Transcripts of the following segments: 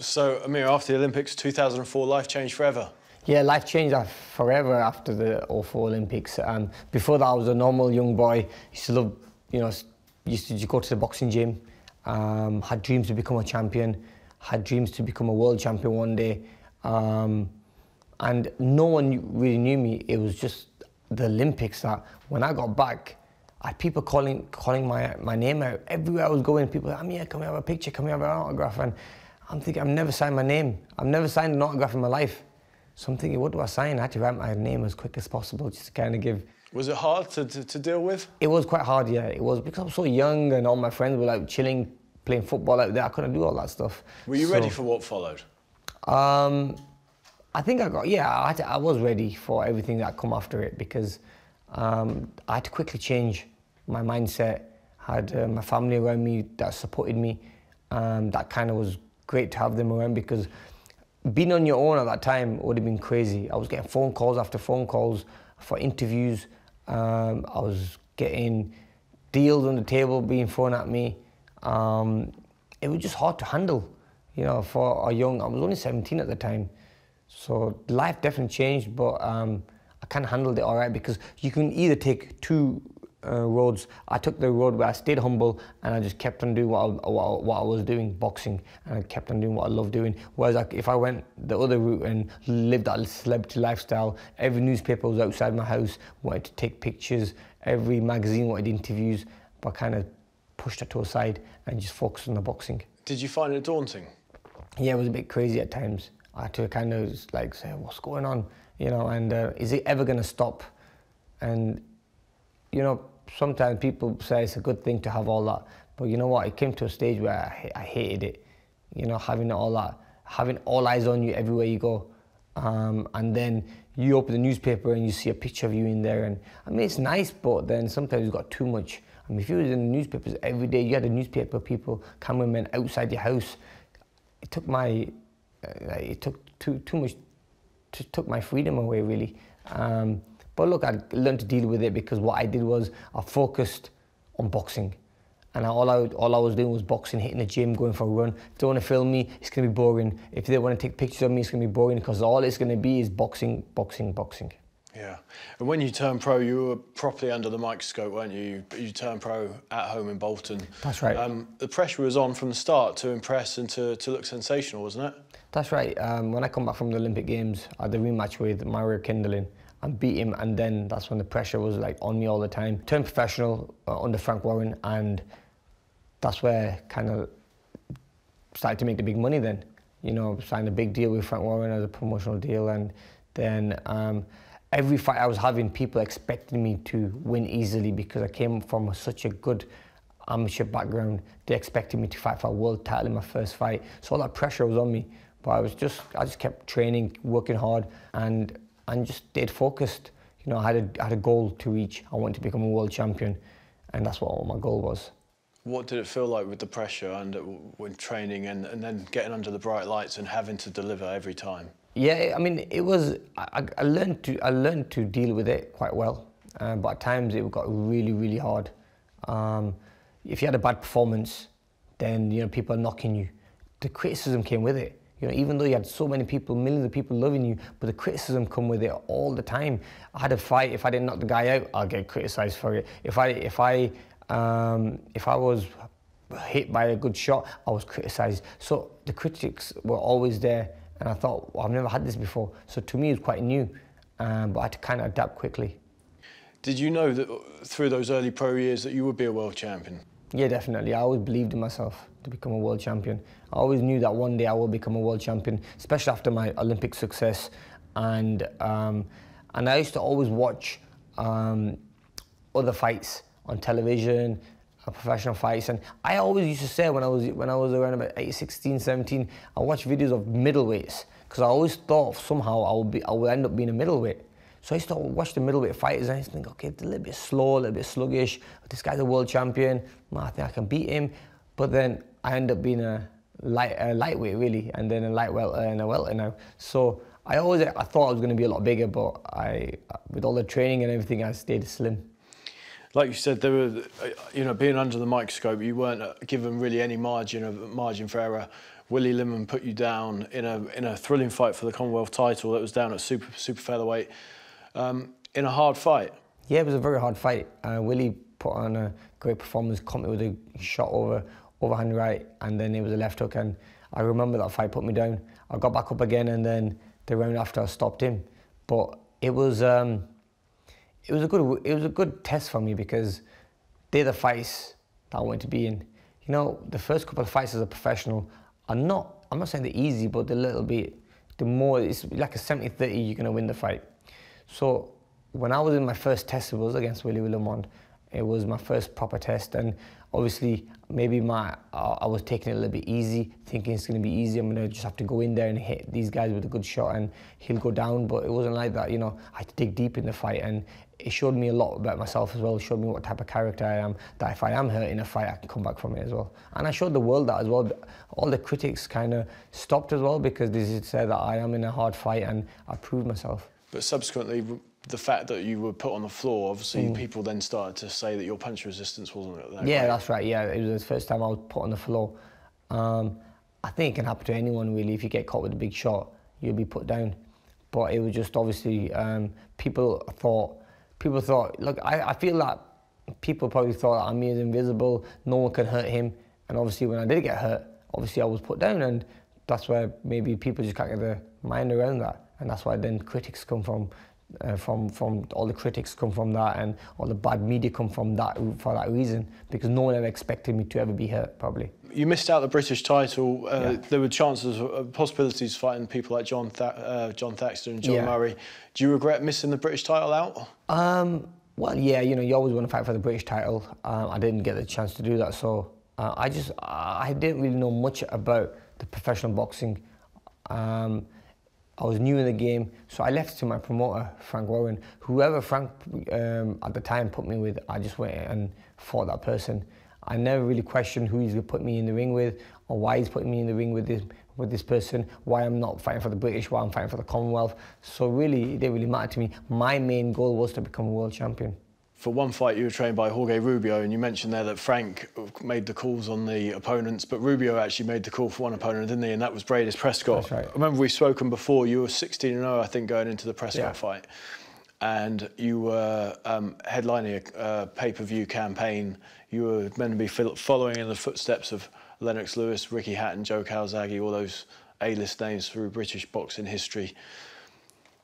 So, Amir, after the Olympics, 2004, life changed forever. Yeah, life changed forever after the '04 Olympics. Before that, I was a normal young boy. Used to love, used to go to the boxing gym. Had dreams to become a champion. Had dreams to become a world champion one day. And no one really knew me. It was just the Olympics that when I got back, I had people calling my name out. Everywhere I was going, people were like, Amir, can we have a picture? Can we have an autograph? And I'm thinking, I've never signed my name. I've never signed an autograph in my life. So I'm thinking, what do I sign? I had to write my name as quick as possible, just to kind of give... Was it hard to deal with? It was quite hard, yeah. It was because I was so young and all my friends were like chilling, playing football out there. I couldn't do all that stuff. Were you ready for what followed? I think I was ready for everything that come after it because I had to quickly change my mindset. I had my family around me that supported me. That kind of was great to have them around because being on your own at that time would have been crazy. I was getting phone calls after phone calls for interviews. I was getting deals on the table being thrown at me. It was just hard to handle, for a young, I was only 17 at the time. So life definitely changed, but I kind of handled it all right because you can either take two roads. I took the road where I stayed humble and I just kept on doing what I was doing, boxing, and I kept on doing what I loved doing. Whereas if I went the other route and lived that celebrity lifestyle, every newspaper was outside my house, wanted to take pictures, every magazine wanted interviews, but I kind of pushed that to a side and just focused on the boxing. Did you find it daunting? Yeah, it was a bit crazy at times. I had to kind of just like say, what's going on? And is it ever going to stop? And, sometimes people say it's a good thing to have all that, but you know what? It came to a stage where I hated it. Having all that, having all eyes on you everywhere you go. And then you open the newspaper and you see a picture of you in there. And I mean, it's nice, but then sometimes you've got too much. I mean, if you were in the newspapers every day, you had the newspaper people, cameramen outside your house. It took my, it took too much, took my freedom away, really. But look, I learned to deal with it because what I did was I focused on boxing. And all I was doing was boxing, hitting the gym, going for a run. If they want to film me, it's going to be boring. If they want to take pictures of me, it's going to be boring because all it's going to be is boxing, boxing, boxing. Yeah. And when you turned pro, you were properly under the microscope, weren't you? You turned pro at home in Bolton. That's right. The pressure was on from the start to impress and to look sensational, wasn't it? That's right. When I come back from the Olympic Games, I had the rematch with Mario Kindling and beat him, and then that's when the pressure was like on me all the time. Turned professional under Frank Warren, and that's where kind of started to make the big money then. Signed a big deal with Frank Warren as a promotional deal, and then every fight I was having, people expected me to win easily because I came from such a good amateur background. They expected me to fight for a world title in my first fight. So all that pressure was on me, but I just kept training, working hard, and just stayed focused. I had a goal to reach. I wanted to become a world champion, and that's what my goal was. What did it feel like with the pressure and when training and then getting under the bright lights and having to deliver every time? Yeah, I mean, it was. I learned to deal with it quite well, but at times it got really, really hard. If you had a bad performance, then people are knocking you. The criticism came with it. Even though you had so many people, millions of people loving you, but the criticism come with it all the time. I had a fight. If I didn't knock the guy out, I'll get criticised for it. If I was hit by a good shot, I was criticised. So the critics were always there, and I thought, well, I've never had this before. So to me, it was quite new, but I had to kind of adapt quickly. Did you know that through those early pro years that you would be a world champion? Yeah, definitely. I always believed in myself to become a world champion. I always knew that one day I will become a world champion, especially after my Olympic success. And I used to always watch other fights on television, professional fights, and I always used to say when I was around about 16, 17, I watched videos of middleweights because I always thought somehow I would end up being a middleweight. So I used to watch the middleweight fighters and I used to think, okay, they're a little bit slow, a little bit sluggish. This guy's a world champion. I think I can beat him. But then I end up being a lightweight really, and then a light welter and a welter now. So I thought I was going to be a lot bigger, but with all the training and everything, I stayed slim. Like you said, there were, being under the microscope, you weren't given really any margin for error. Willie Limon put you down in a thrilling fight for the Commonwealth title that was down at super featherweight, in a hard fight. Yeah, it was a very hard fight. Willie put on a great performance, caught me with a shot overhand right, and then it was a left hook, and I remember that fight put me down. I got back up again, and then the round after I stopped him. But it was a good test for me, because they're the fights that I want to be in. You know, the first couple of fights as a professional I'm not saying they're easy, but they're a little bit, it's like a 70-30, you're going to win the fight. So when I was in my first test, it was against Willie Limon. It was my first proper test, and obviously maybe I was taking it a little bit easy, thinking it's going to be easy. I'm going to just have to go in there and hit these guys with a good shot and he'll go down, but it wasn't like that. You know, I had to dig deep in the fight, and it showed me a lot about myself as well. It showed me what type of character I am, that if I am hurt in a fight, I can come back from it as well. And I showed the world that as well. All the critics kind of stopped as well, because they said that I am in a hard fight, and I proved myself. But subsequently, the fact that you were put on the floor, obviously people then started to say that your punch resistance wasn't that great. Yeah, that's right. Yeah, it was the first time I was put on the floor. I think it can happen to anyone really. If you get caught with a big shot, you'll be put down. But it was just obviously people thought. Look, I feel that people probably thought that Amir's invisible. No one can hurt him. And obviously, when I did get hurt, obviously I was put down, and that's where maybe people just can't get their mind around that, and that's why then critics come from all the critics come from that, and all the bad media come from that for that reason, because no one ever expected me to ever be hurt, probably. You missed out the British title. There were chances, possibilities fighting people like John Thaxton and John Murray. Do you regret missing the British title out? Well, yeah, you know, you always want to fight for the British title. I didn't get the chance to do that, so I didn't really know much about the professional boxing. I was new in the game, so I left it to my promoter, Frank Warren. Whoever Frank at the time put me with, I just went and fought that person. I never really questioned who he's going to put me in the ring with, or why he's putting me in the ring with this person, why I'm not fighting for the British, why I'm fighting for the Commonwealth. So really, it didn't really matter to me. My main goal was to become a world champion. For one fight, you were trained by Jorge Rubio, and you mentioned there that Frank made the calls on the opponents, but Rubio actually made the call for one opponent, didn't he? And that was Bradis Prescott. That's right. I remember we've spoken before. You were 16-0, I think, going into the Prescott fight, and you were headlining a pay-per-view campaign. You were meant to be following in the footsteps of Lennox Lewis, Ricky Hatton, Joe Calzaghe, all those A-list names through British boxing history.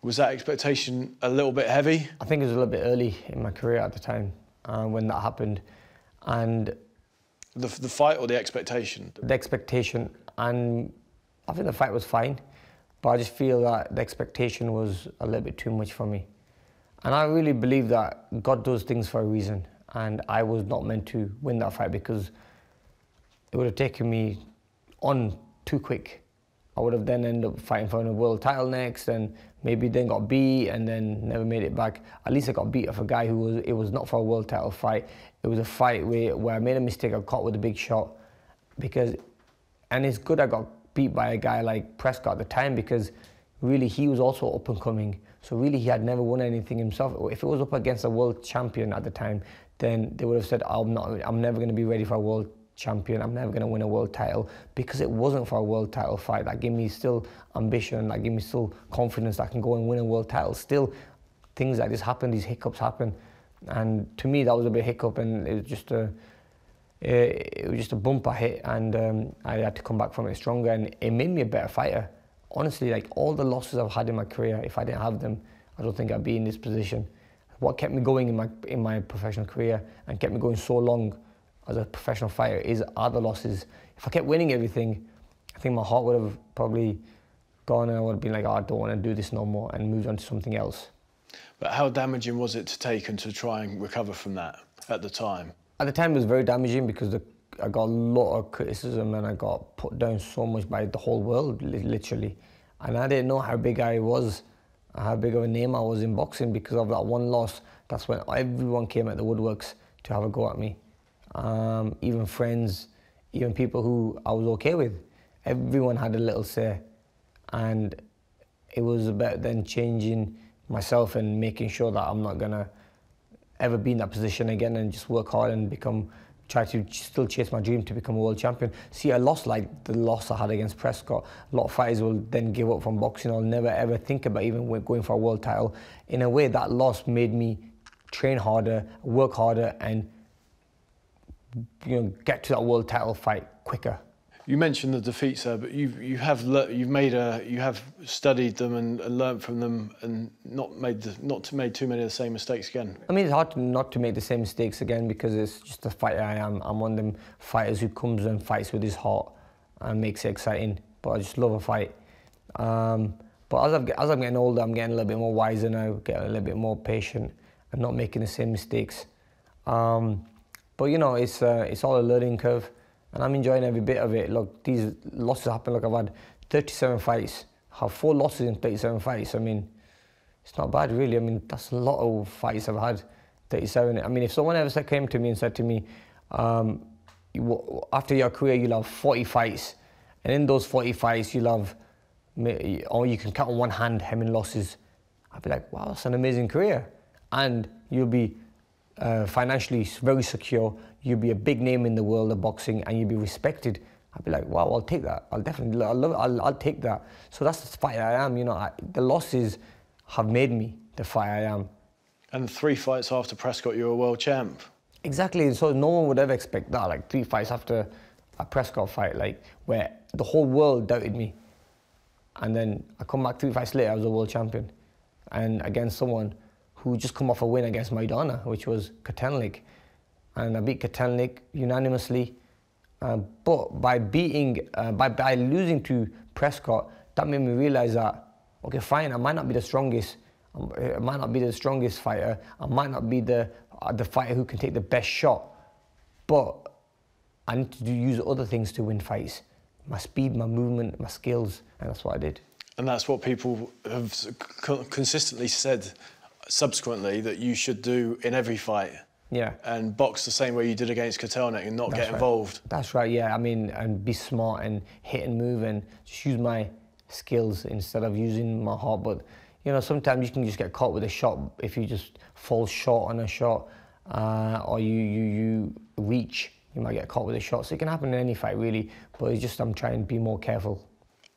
Was that expectation a little bit heavy? I think it was a little bit early in my career at the time when that happened. And the fight or the expectation? The expectation, and I think the fight was fine, but I just feel that the expectation was a little bit too much for me. And I really believe that God does things for a reason, and I was not meant to win that fight, because it would have taken me on too quick. I would have then ended up fighting for a world title next, and maybe then got beat and then never made it back. At least I got beat off a guy it was not for a world title fight. It was a fight where I made a mistake, I caught with a big shot. And it's good I got beat by a guy like Prescott at the time, because really he was also up and coming. So really he had never won anything himself. If it was up against a world champion at the time, then they would have said, I'm never going to be ready for a world champion, I'm never going to win a world title, because it wasn't for a world title fight. That gave me still ambition, that gave me still confidence that I can go and win a world title. Still, things like this happen, these hiccups happen, and to me that was a big hiccup, and it was just a bump I hit, and I had to come back from it stronger, and it made me a better fighter. Honestly, like all the losses I've had in my career, if I didn't have them, I don't think I'd be in this position. What kept me going in my professional career and kept me going so long as a professional fighter are the losses. If I kept winning everything, I think my heart would have probably gone, and I would have been like, oh, I don't want to do this no more, and moved on to something else. But how damaging was it to take and to try and recover from that at the time? At the time it was very damaging, because I got a lot of criticism, and I got put down so much by the whole world, literally. And I didn't know how big I was, how big of a name I was in boxing, because of that one loss. That's when everyone came at the woodworks to have a go at me. Even friends, even people who I was okay with. Everyone had a little say, and it was about then changing myself and making sure that I'm not gonna ever be in that position again, and just work hard and become try to still chase my dream to become a world champion. See, I lost like the loss I had against Prescott. A lot of fighters will then give up from boxing or never ever think about even going for a world title. In a way, that loss made me train harder, work harder, and get to that world title fight quicker. You mentioned the defeats there, but you have studied them and learned from them, and not made too many of the same mistakes again. I mean, it's hard not to make the same mistakes again because it's just the fighter I am. I'm one of them fighters who comes and fights with his heart and makes it exciting. But I just love a fight. But as I'm getting older, I'm getting a little bit more wiser now, getting a little bit more patient, and not making the same mistakes. But it's all a learning curve. And I'm enjoying every bit of it. Look, these losses happen. Look, I've had 37 fights. I have 4 losses in 37 fights. I mean, it's not bad, really. I mean, that's a lot of fights I've had, 37. I mean, if someone ever came to me and said to me, after your career, you'll have 40 fights. And in those 40 fights, you'll have, or you can count on one hand how many losses. I'd be like, wow, that's an amazing career. And you'll be financially very secure. You'll be a big name in the world of boxing, and you'll be respected. I'd be like, wow, I'll take that. I'll love it. I'll take that. So that's the fighter I am. The losses have made me the fighter I am. And 3 fights after Prescott, you're a world champ. Exactly. So no one would ever expect that. Like 3 fights after a Prescott fight, like where the whole world doubted me, and then I come back 3 fights later, I was a world champion, and against someone who just come off a win against Maidana, which was Katenlik. And I beat Katenlik unanimously. But by losing to Prescott, that made me realize that, okay, fine, I might not be the strongest. I might not be the strongest fighter. I might not be the fighter who can take the best shot. But I need to use other things to win fights. My speed, my movement, my skills, and that's what I did. And that's what people have consistently said subsequently that you should do in every fight. Yeah. And box the same way you did against Kotelnik and not get involved. That's right, yeah. I mean, and be smart and hit and move and just use my skills instead of using my heart. But, sometimes you can just get caught with a shot if you just fall short on a shot or you reach, you might get caught with a shot. So it can happen in any fight, really. But it's just I'm trying to be more careful.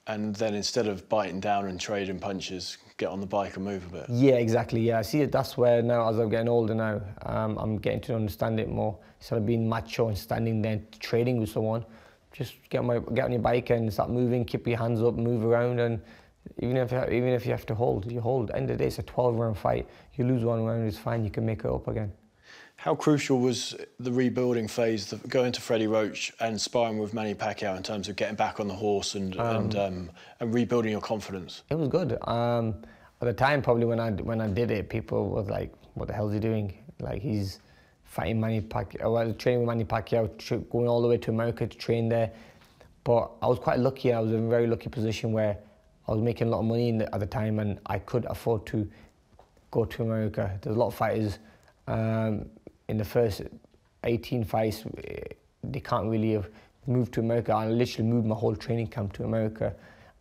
And then instead of biting down and trading punches, get on the bike and move a bit. Yeah, exactly. Yeah, I see it. That's where now, as I'm getting older now, I'm getting to understand it more. Instead of being macho and standing there trading with someone, just get on your bike and start moving. Keep your hands up, move around, and even if you have to hold, you hold. At the end of the day, it's a 12-round fight. You lose 1 round, it's fine. You can make it up again. How crucial was the rebuilding phase, going to Freddie Roach and sparring with Manny Pacquiao in terms of getting back on the horse and rebuilding your confidence? It was good. At the time, probably when I did it, people were like, "What the hell is he doing? Like he's fighting Manny Pacquiao, well, training with Manny Pacquiao, going all the way to America to train there." But I was quite lucky. I was in a very lucky position where I was making a lot of money at the time, and I could afford to go to America. There's a lot of fighters. In the first 18 fights, they can't really have moved to America. I literally moved my whole training camp to America,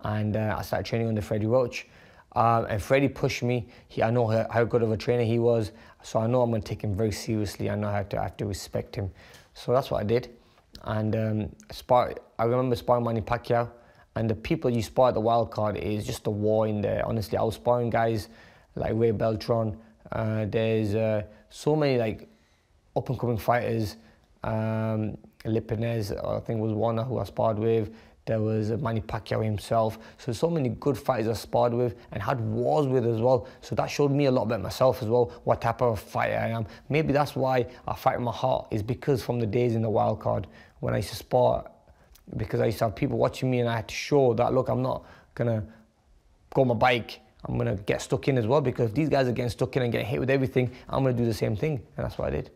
and I started training under Freddie Roach. And Freddie pushed me. I know how good of a trainer he was, so I know I'm going to take him very seriously. I know I have to respect him. So that's what I did. And I remember sparring Manny Pacquiao, and the people you spar at the wild card is just a war in there. Honestly, I was sparring guys like Ray Beltran. There's so many like up-and-coming fighters. Lipinez, I think, was one who I sparred with. There was Manny Pacquiao himself. So many good fighters I sparred with and had wars with as well. So that showed me a lot about myself as well, what type of fighter I am. Maybe that's why I fight with my heart, is because from the days in the wild card when I used to spar, because I used to have people watching me and I had to show that, look, I'm not going to go on my bike. I'm going to get stuck in as well, because if these guys are getting stuck in and getting hit with everything, I'm going to do the same thing. And that's what I did.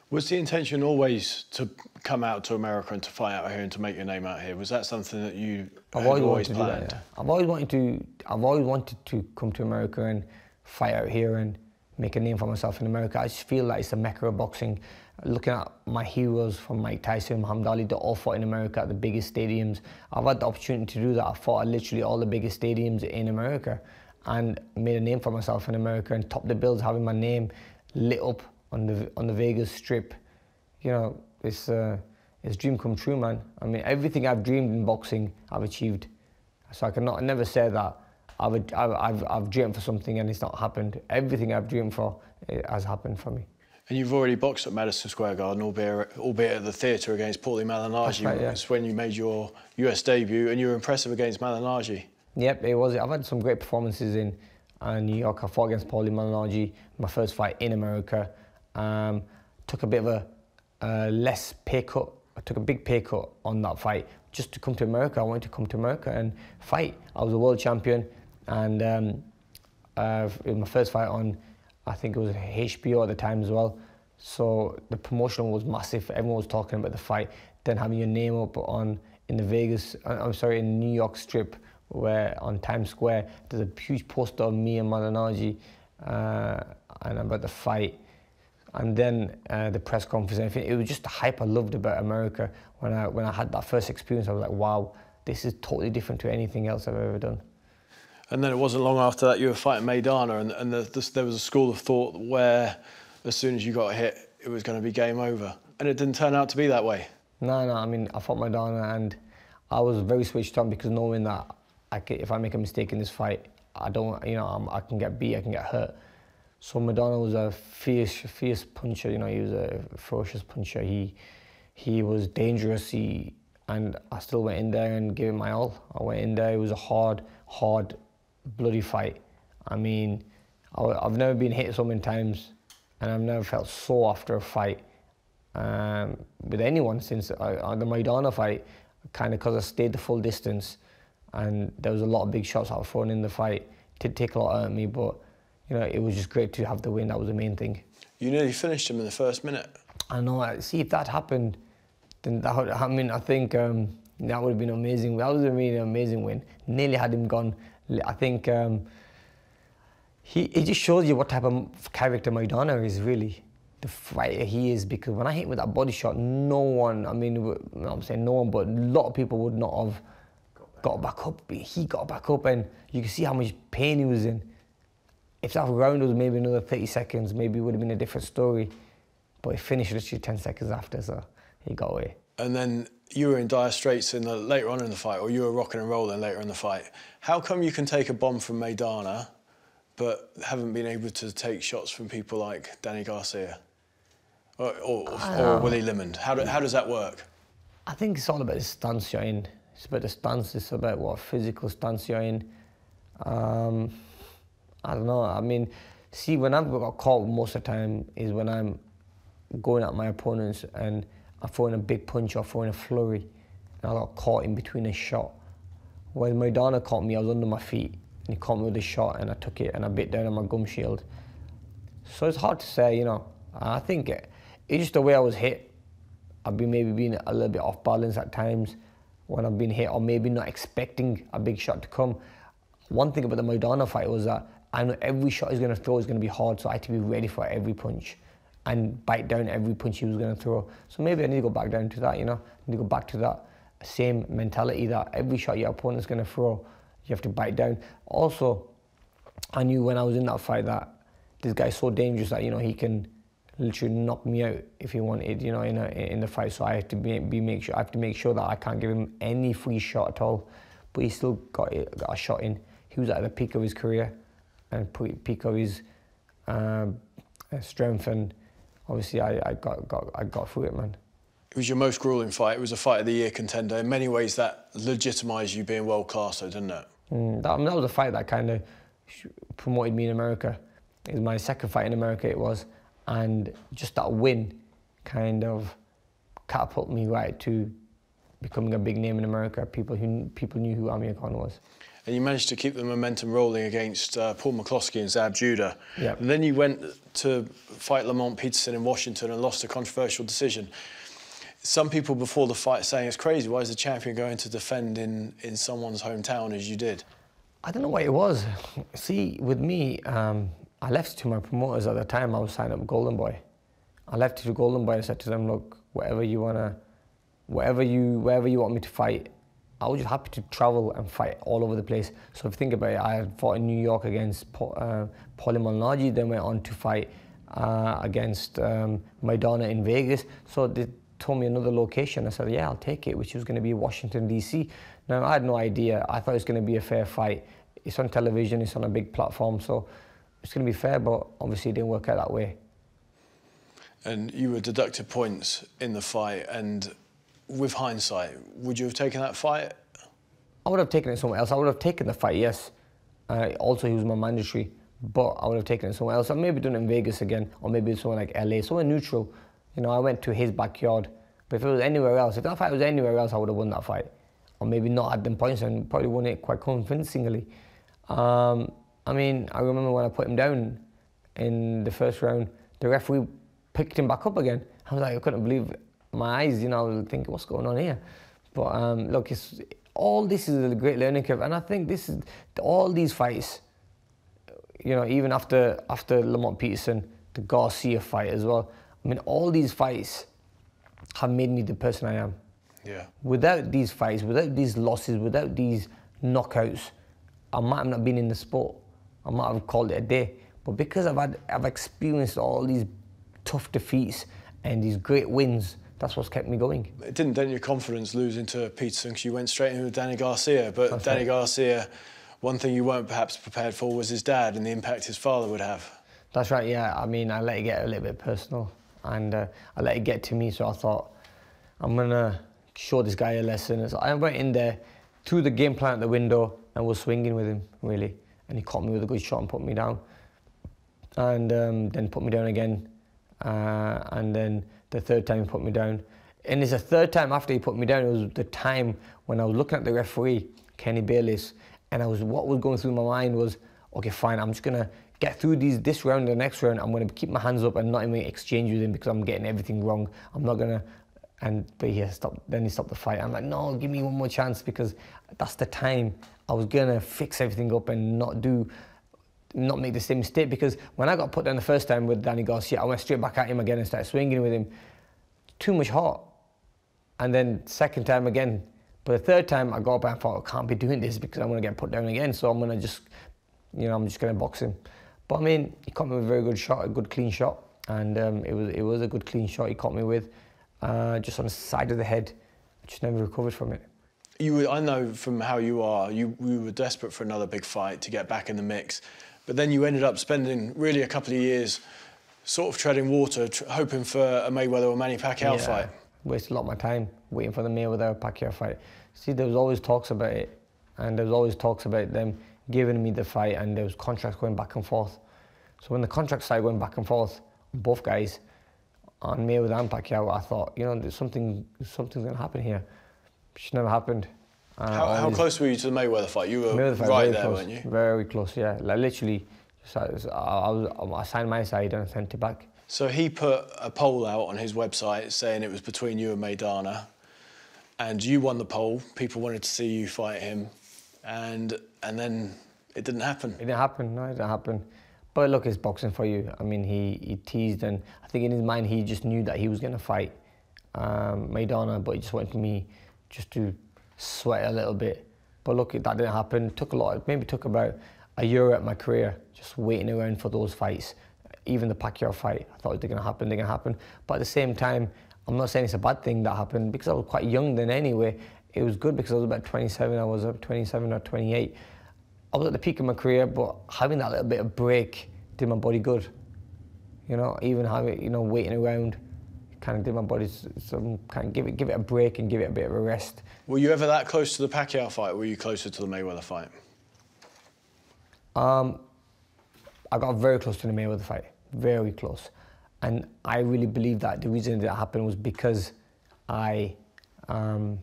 Was the intention always to come out to America and to fight out here and to make your name out here? Was that something that you always planned? Yeah. I've always wanted to come to America and fight out here and make a name for myself in America. I just feel like it's a mecca of boxing. Looking at my heroes from Mike Tyson, Muhammad Ali, they all fought in America at the biggest stadiums. I've had the opportunity to do that. I fought at literally all the biggest stadiums in America and made a name for myself in America and topped the bills, having my name lit up on the Vegas Strip. You know, it's a dream come true, man. I mean, everything I've dreamed in boxing, I've achieved. So I never say that I've dreamed for something and it's not happened. Everything I've dreamed for, it has happened for me. And you've already boxed at Madison Square Garden, albeit at the theatre against Paulie Malignaggi. Right, yeah. It's when you made your US debut, and you were impressive against Malignaggi. Yep, it was. I've had some great performances in New York. I fought against Paulie Malignaggi, my first fight in America. Took a bit of a less pay cut. I took a big pay cut on that fight just to come to America. I wanted to come to America and fight. I was a world champion, and it was my first fight on, I think it was HBO at the time as well. So the promotion was massive. Everyone was talking about the fight. Then having your name up in the New York Strip, where on Times Square there's a huge poster of me and Malignaggi and about the fight. And then the press conference and everything. It was just the hype I loved about America. When I had that first experience, I was like, wow, this is totally different to anything else I've ever done. And then it wasn't long after that you were fighting Maidana, and there was a school of thought where as soon as you got hit, it was going to be game over. And it didn't turn out to be that way. No, I mean, I fought Maidana and I was very switched on, because knowing that if I make a mistake in this fight, I can get beat, I can get hurt. So Maidana was a fierce puncher, you know, he was a ferocious puncher. He was dangerous, and I still went in there and gave it my all. I went in there, it was a hard, bloody fight. I mean, I've never been hit so many times, and I've never felt sore after a fight with anyone since the Maidana fight, kind of because I stayed the full distance, and there was a lot of big shots I was throwing in the fight. It did take a lot out of me, but you know, it was just great to have the win. That was the main thing. You nearly finished him in the first minute. I know. See, if that happened, then I think that would have been amazing. That was a really amazing win. Nearly had him gone. I think it just shows you what type of character Maidana is, really. The fighter he is, because when I hit with that body shot, no one, I'm saying no one, but a lot of people would not have got back up. He got back up, and you can see how much pain he was in. If that round was maybe another 30 seconds, maybe it would have been a different story. But he finished literally 10 seconds after, so he got away. And then you were in dire straits later on in the fight, or you were rocking and rolling later in the fight. How come you can take a bomb from Maidana, but haven't been able to take shots from people like Danny Garcia or Willie Limond? How does that work? I think it's all about the stance you're in. It's about the stance. It's about what physical stance you're in. I don't know. I mean, see, when I've got caught most of the time is when I'm going at my opponents and I'm throwing a big punch or throwing a flurry, and I got caught in between a shot. When Maidana caught me, I was under my feet, and he caught me with a shot, and I took it and I bit down on my gum shield. So it's hard to say, you know. I think it's just the way I was hit. I've been maybe being a little bit off balance at times when I've been hit, or maybe not expecting a big shot to come. One thing about the Maidana fight was that I know every shot he's going to throw is going to be hard, so I had to be ready for every punch and bite down every punch he was going to throw. So maybe I need to go back down to that, you know. I need to go back to that same mentality that every shot your opponent's going to throw, you have to bite down. Also, I knew when I was in that fight that this guy's so dangerous that, you know, he can literally knock me out if he wanted, you know, in the fight. So I have to make sure that I can't give him any free shot at all. But he still got a shot in. He was at the peak of his career and peak of his strength, and obviously I got through it, man. It was your most grueling fight. It was a Fight of the Year contender. In many ways, that legitimised you being world class, though, didn't it? That was a fight that kind of promoted me in America. It was my second fight in America, it was, and just that win kind of catapulted me right to becoming a big name in America. People knew who Amir Khan was. And you managed to keep the momentum rolling against Paul McCloskey and Zab Judah. Yep. And then you went to fight Lamont Peterson in Washington and lost a controversial decision. Some people before the fight saying it's crazy, why is the champion going to defend in someone's hometown as you did? I don't know what it was. See, with me, I left it to my promoters at the time. I was signing up Golden Boy. I left it to Golden Boy and said to them, look, wherever you want me to fight, I was just happy to travel and fight all over the place. So if you think about it, I had fought in New York against Paulie Malignaggi, then went on to fight against Maidana in Vegas. So told me another location. I said, yeah, I'll take it, which was going to be Washington, D.C. Now, I had no idea. I thought it was going to be a fair fight. It's on television, it's on a big platform, so it's going to be fair, but obviously it didn't work out that way. And you were deducted points in the fight, and with hindsight, would you have taken that fight? I would have taken it somewhere else. I would have taken the fight, yes. Also, he was my mandatory, but I would have taken it somewhere else. I'd maybe done it in Vegas again, or maybe somewhere like LA, somewhere neutral. You know, I went to his backyard. But if it was anywhere else, if that fight was anywhere else, I would have won that fight. Or maybe not had them points and probably won it quite convincingly. I mean, I remember when I put him down in the first round, the referee picked him back up again. I was like, I couldn't believe my eyes, you know, I was thinking, what's going on here? But look, all this is a great learning curve. And I think all these fights, you know, even after Lamont Peterson, the Garcia fight as well, I mean, all these fights have made me the person I am. Yeah. Without these fights, without these losses, without these knockouts, I might have not been in the sport. I might have called it a day. But because I've experienced all these tough defeats and these great wins, that's what's kept me going. It didn't dent your confidence losing to Peterson because you went straight in with Danny Garcia. But that's Danny right. Garcia, one thing you weren't perhaps prepared for was his dad and the impact his father would have. That's right, yeah. I mean, I let it get a little bit personal. And I let it get to me, so I thought, I'm going to show this guy a lesson. So I went in there, threw the game plan out the window, and was swinging with him, really. And he caught me with a good shot and put me down. And then put me down again. And then the third time he put me down. And it's the third time after he put me down, it was the time when I was looking at the referee, Kenny Bayless, and what was going through my mind was, okay, fine, I'm just going to get through this round and the next round. I'm going to keep my hands up and not even exchange with him because I'm getting everything wrong. I'm not going to... But he stopped the fight. I'm like, no, give me one more chance, because that's the time I was going to fix everything up and not make the same mistake. Because when I got put down the first time with Danny Garcia, I went straight back at him again and started swinging with him. Too much heart. And then second time again. But the third time I got up and I thought, I can't be doing this because I'm going to get put down again. So I'm going to just, you know, I'm just going to box him. But I mean, he caught me with a very good shot, a good clean shot. And it was a good clean shot he caught me with. Just on the side of the head. I just never recovered from it. I know from how you are, you were desperate for another big fight to get back in the mix. But then you ended up spending really a couple of years sort of treading water, hoping for a Mayweather or Manny Pacquiao fight. Wasted a lot of my time waiting for the Mayweather or Pacquiao fight. See, there was always talks about it, and there was always talks about them giving me the fight, and there was contracts going back and forth. So when the contracts started going back and forth, both guys, on Mayweather and Pacquiao, I thought, you know, something's going to happen here. Which never happened. How close were you to the Mayweather fight? You were right there, weren't you? Very close, yeah. Like literally, I signed my side and I sent it back. So he put a poll out on his website saying it was between you and Maidana, and you won the poll. People wanted to see you fight him, and then it didn't happen. It didn't happen. No, it didn't happen. But look, it's boxing for you. I mean, he teased, and I think in his mind he just knew that he was going to fight Maidana, but he just wanted me just to sweat a little bit. But look, that didn't happen. It maybe took about a year at my career, just waiting around for those fights. Even the Pacquiao fight, I thought they're going to happen. But at the same time, I'm not saying it's a bad thing that happened, because I was quite young then anyway. It was good because I was about 27, I was 27 or 28. I was at the peak of my career, but having that little bit of break did my body good. You know, even having, you know, waiting around kind of did my body some kind of give it a break and give it a bit of a rest. Were you ever that close to the Pacquiao fight, or were you closer to the Mayweather fight? I got very close to the Mayweather fight, very close. And I really believe that the reason that happened was because I announced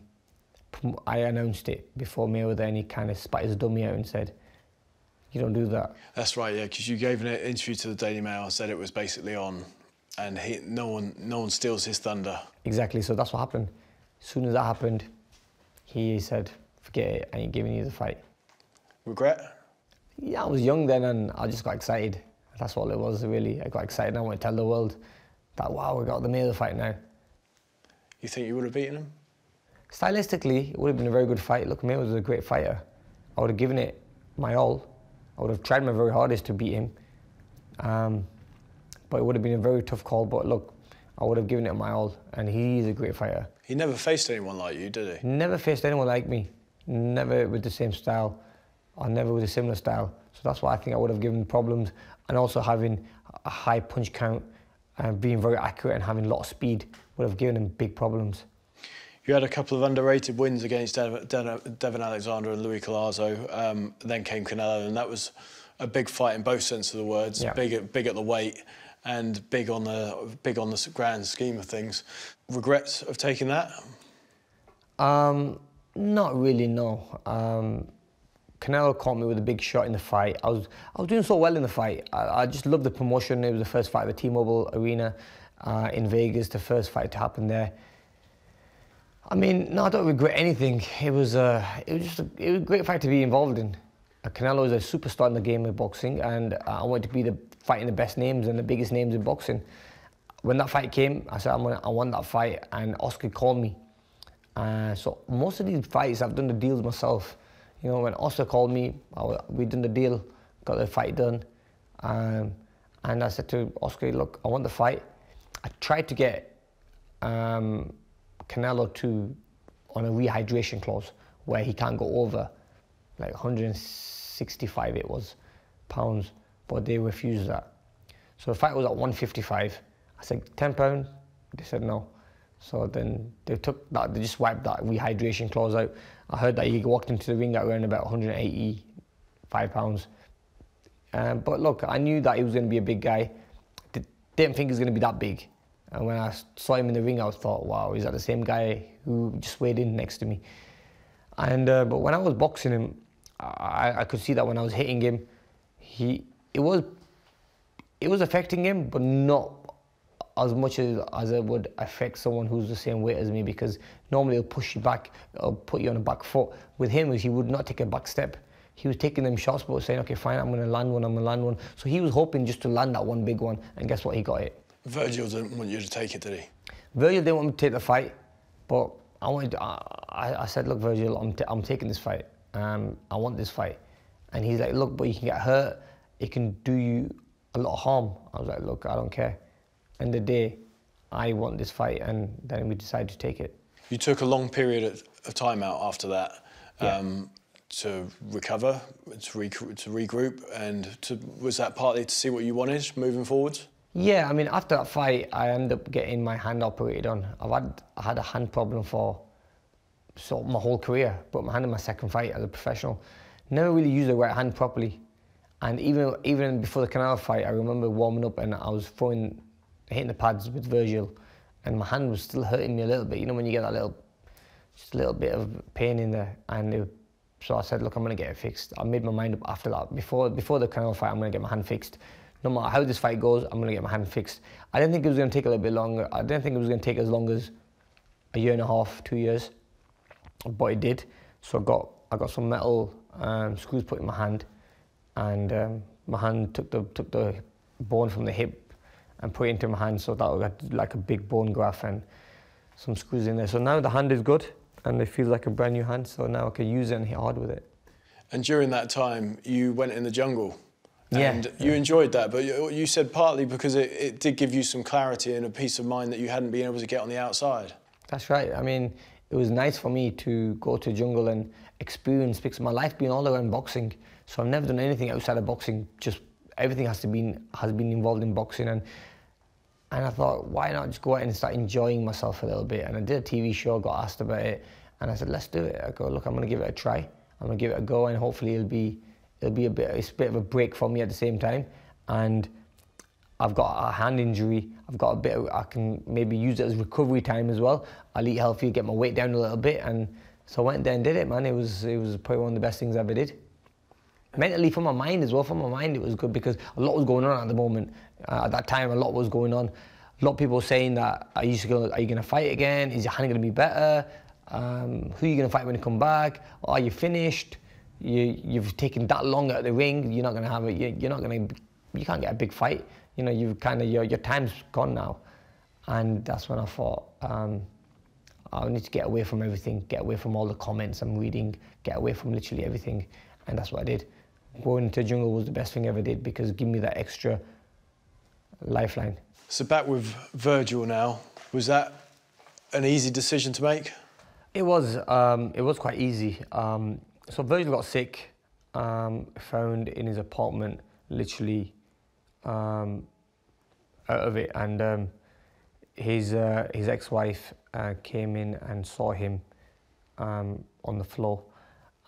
it before Mayweather, and he kind of spat his dummy out and said, you don't do that. That's right, yeah, because you gave an interview to the Daily Mail and said it was basically on, and no one steals his thunder. Exactly, so that's what happened. As soon as that happened, he said, forget it, I ain't giving you the fight. Regret? Yeah, I was young then and I just got excited. That's all it was, really. I got excited and I want to tell the world that, wow, we got the Mayweather fight now. You think you would have beaten him? Stylistically, it would have been a very good fight. Look, Mayweather was a great fighter. I would have given it my all. I would have tried my very hardest to beat him. But it would have been a very tough call. But look, I would have given it my all, and he's a great fighter. He never faced anyone like you, did he? Never faced anyone like me. Never with the same style, or never with a similar style. So that's why I think I would have given problems, and also having a high punch count and being very accurate and having a lot of speed would have given him big problems. You had a couple of underrated wins against Devin Alexander and Louis Collazo. Then came Canelo, and that was a big fight in both senses of the words. Yeah. Big at the weight, and big on the grand scheme of things. Regrets of taking that? Not really, no. Canelo caught me with a big shot in the fight. I was doing so well in the fight. I just loved the promotion. It was the first fight at the T-Mobile Arena in Vegas, the first fight to happen there. I mean, no, I don't regret anything. It was a great fight to be involved in. Canelo is a superstar in the game of boxing, and I wanted to be fighting the best names and the biggest names in boxing. When that fight came, I said, I want that fight, and Oscar called me. So most of these fights, I've done the deals myself. You know, when Oscar called me, we done the deal, got the fight done. And I said to Oscar, look, I want the fight. I tried to get Canelo on a rehydration clause where he can't go over like 165 it was pounds, but they refused that. So the fight was at 155. I said, £10? They said no. So then they took that, they just wiped that rehydration clause out. I heard that he walked into the ring at around about 185 pounds. But look, I knew that he was going to be a big guy. Didn't think he was going to be that big. And when I saw him in the ring, I thought, wow, is that the same guy who just weighed in next to me? And but when I was boxing him, I could see that when I was hitting him, it was affecting him, but not as much as it would affect someone who's the same weight as me, because normally it'll push you back, it'll put you on a back foot. With him, he would not take a back step. He was taking them shots, but saying, okay, fine, I'm going to land one. So he was hoping just to land that one big one, and guess what? He got it. Virgil didn't want you to take it, did he? Virgil didn't want me to take the fight, but I said, look, Virgil, I'm taking this fight. I want this fight. And he's like, look, but you can get hurt. It can do you a lot of harm. I was like, look, I don't care. End of the day, I want this fight, and then we decided to take it. You took a long period of time out after that to recover, to regroup, and was that partly to see what you wanted moving forwards? Yeah, I mean, after that fight, I ended up getting my hand operated on. I had a hand problem for sort of my whole career, but my hand in my second fight as a professional. Never really used the right hand properly. And even before the Canelo fight, I remember warming up and I was hitting the pads with Virgil, and my hand was still hurting me a little bit. You know, when you get that just a little bit of pain in there. So I said, look, I'm going to get it fixed. I made my mind up after that. Before the Canelo fight, I'm going to get my hand fixed. No matter how this fight goes, I'm going to get my hand fixed. I didn't think it was going to take a little bit longer. I didn't think it was going to take as long as a year and a half, 2 years, but it did. So I got some metal screws put in my hand, and my hand took the bone from the hip and put it into my hand, so that got like a big bone graft and some screws in there. So now the hand is good, and it feels like a brand new hand, so now I can use it and hit hard with it. And during that time, you went in the jungle. Yeah. And you enjoyed that, but you said partly because it did give you some clarity and a peace of mind that you hadn't been able to get on the outside. That's right. I mean, it was nice for me to go to the jungle and experience, because my life's been all around boxing. So I've never done anything outside of boxing. Just everything has been involved in boxing, and I thought, why not just go out and start enjoying myself a little bit? And I did a TV show, got asked about it, and I said, let's do it. I go, look, I'm going to give it a try. I'm going to give it a go, and hopefully it's a bit of a break for me at the same time. And I've got a hand injury. I can maybe use it as recovery time as well. I'll eat healthy, get my weight down a little bit, and so I went there and did it, man. It was probably one of the best things I ever did. Mentally, for my mind as well, it was good, because a lot was going on at the moment. At that time, a lot was going on. A lot of people were saying that, are you going to fight again? Is your hand going to be better? Who are you going to fight when you come back? Are you finished? You've taken that long at the ring. You're not going to have it. You can't get a big fight. You know, your time's gone now. And that's when I thought, I need to get away from everything, get away from all the comments I'm reading, get away from literally everything. And that's what I did. Going into the jungle was the best thing I ever did, because it gave me that extra lifeline. So back with Virgil now. Was that an easy decision to make? It was quite easy. So Virgil got sick, found in his apartment, literally out of it, and his ex-wife came in and saw him on the floor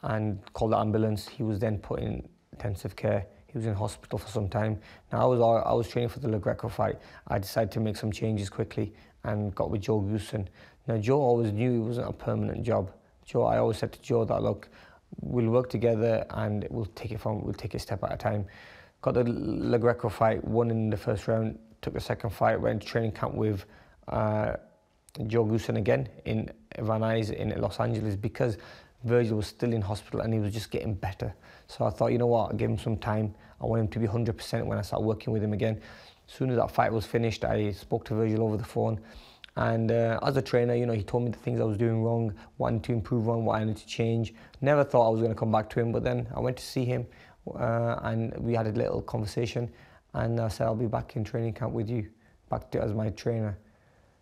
and called the ambulance. He was then put in intensive care. He was in hospital for some time. Now I was training for the Le Greco fight. I decided to make some changes quickly and got with Joe Goosen. Now Joe always knew it wasn't a permanent job. I always said to Joe that, look, we'll work together and we'll take it step at a time. Got the Le Greco fight, won in the first round, took the second fight, went to training camp with Joe Goosen again in Van Nuys in Los Angeles because Virgil was still in hospital and he was just getting better. So I thought, you know what, I'll give him some time. I want him to be 100% when I start working with him again. As soon as that fight was finished, I spoke to Virgil over the phone. And as a trainer, you know, he told me the things I was doing wrong, wanting to improve on, what I needed to change. Never thought I was going to come back to him, but then I went to see him and we had a little conversation and I said, I'll be back in training camp with you, back to as my trainer.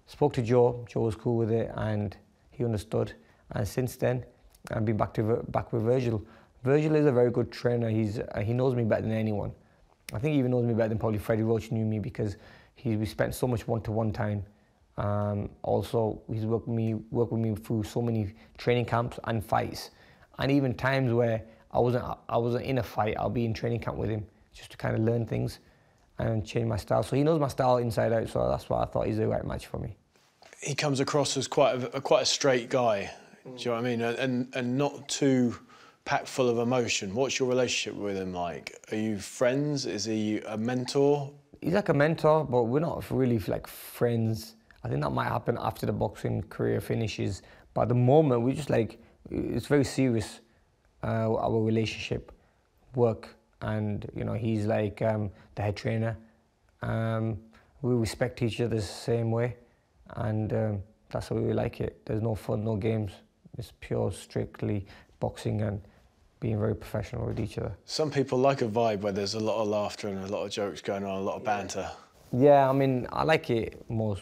Spoke to Joe. Joe was cool with it and he understood. And since then, I've been back with Virgil. Virgil is a very good trainer. He knows me better than anyone. I think he even knows me better than probably Freddie Roach knew me because we spent so much one-to-one time. Also, he's worked with me through so many training camps and fights, and even times where I wasn't in a fight, I'll be in training camp with him just to kind of learn things and change my style. So he knows my style inside out. So that's why I thought he's the right match for me. He comes across as quite a straight guy. Do you know what I mean? And not too packed full of emotion. What's your relationship with him like? Are you friends? Is he a mentor? He's like a mentor, but we're not really like friends. I think that might happen after the boxing career finishes. But at the moment, we just like, it's very serious, our relationship, work. And, you know, he's like the head trainer. We respect each other the same way. And that's how we like it. There's no fun, no games. It's pure, strictly boxing and being very professional with each other. Some people like a vibe where there's a lot of laughter and a lot of jokes going on, a lot of banter. Yeah, I mean, I like it more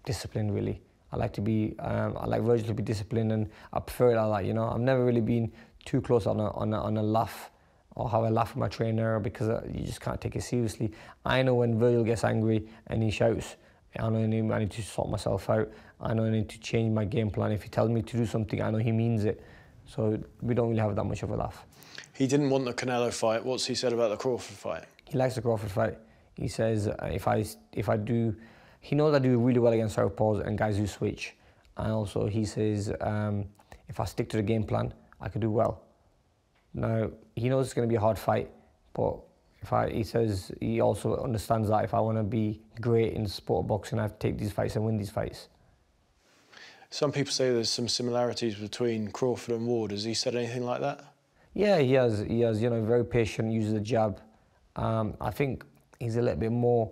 disciplined, really. I like Virgil to be disciplined, and I prefer it like that, you know. I've never really been too close on a laugh or have a laugh with my trainer because you just can't take it seriously. I know when Virgil gets angry and he shouts, I know I need to sort myself out. I know I need to change my game plan. If he tells me to do something, I know he means it. So we don't really have that much of a laugh. He didn't want the Canelo fight. What's he said about the Crawford fight? He likes the Crawford fight. He says if I do, he knows I do really well against southpaws and guys who switch. And also he says if I stick to the game plan, I could do well. Now, he knows it's going to be a hard fight, but he says he also understands that if I want to be great in the sport of boxing, I have to take these fights and win these fights. Some people say there's some similarities between Crawford and Ward. Has he said anything like that? Yeah, he has. He has. You know, very patient, uses the jab. I think he's a little bit more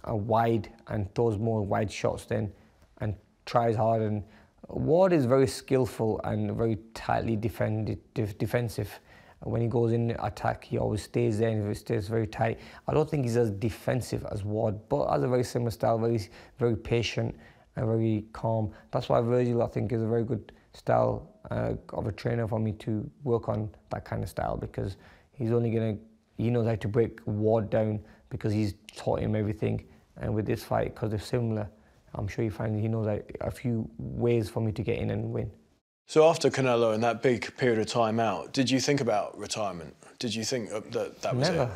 wide and throws more wide shots then, and tries hard. And Ward is very skillful and very tightly defensive. When he goes in attack, he always stays there and he stays very tight. I don't think he's as defensive as Ward, but has a very similar style, very patient and very calm. That's why Virgil, I think, is a very good style of a trainer for me to work on that kind of style, because he knows how to break Ward down because he's taught him everything. And with this fight, because they're similar, I'm sure he knows a few ways for me to get in and win. So after Canelo and that big period of time out, did you think about retirement? Did you think that was it?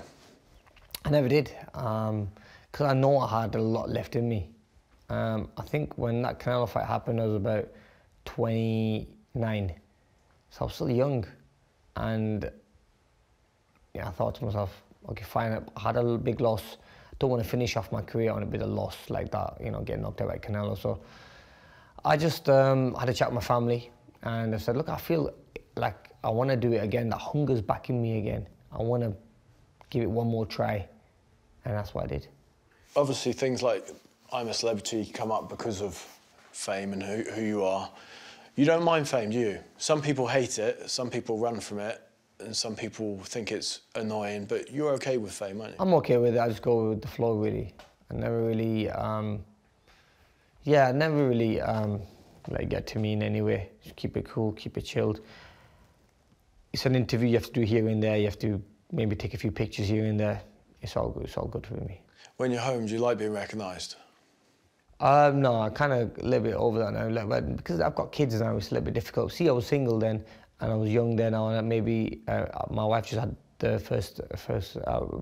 I never did, because I know I had a lot left in me. I think when that Canelo fight happened, I was about 29, so I was still young, and yeah, I thought to myself, okay, fine, I had a big loss. I don't want to finish off my career on a bit of loss like that, you know, getting knocked out by Canelo. So I just had a chat with my family, and I said, look, I feel like I want to do it again. That hunger's back in me again. I want to give it one more try, and that's what I did. Obviously, things like I'm a Celebrity come up because of fame and who you are. You don't mind fame, do you? Some people hate it, some people run from it, and some people think it's annoying, but you're okay with fame, aren't you? I'm okay with it. I just go with the flow, really. I never really, yeah, never really like get to me in any way. Just keep it cool, keep it chilled. It's an interview you have to do here and there. You have to maybe take a few pictures here and there. It's all good. It's all good for me. When you're home, do you like being recognised? No, I kind of a little bit over that now. Like, because I've got kids now, it's a little bit difficult. See, I was single then, and I was young then. And maybe my wife just had the first.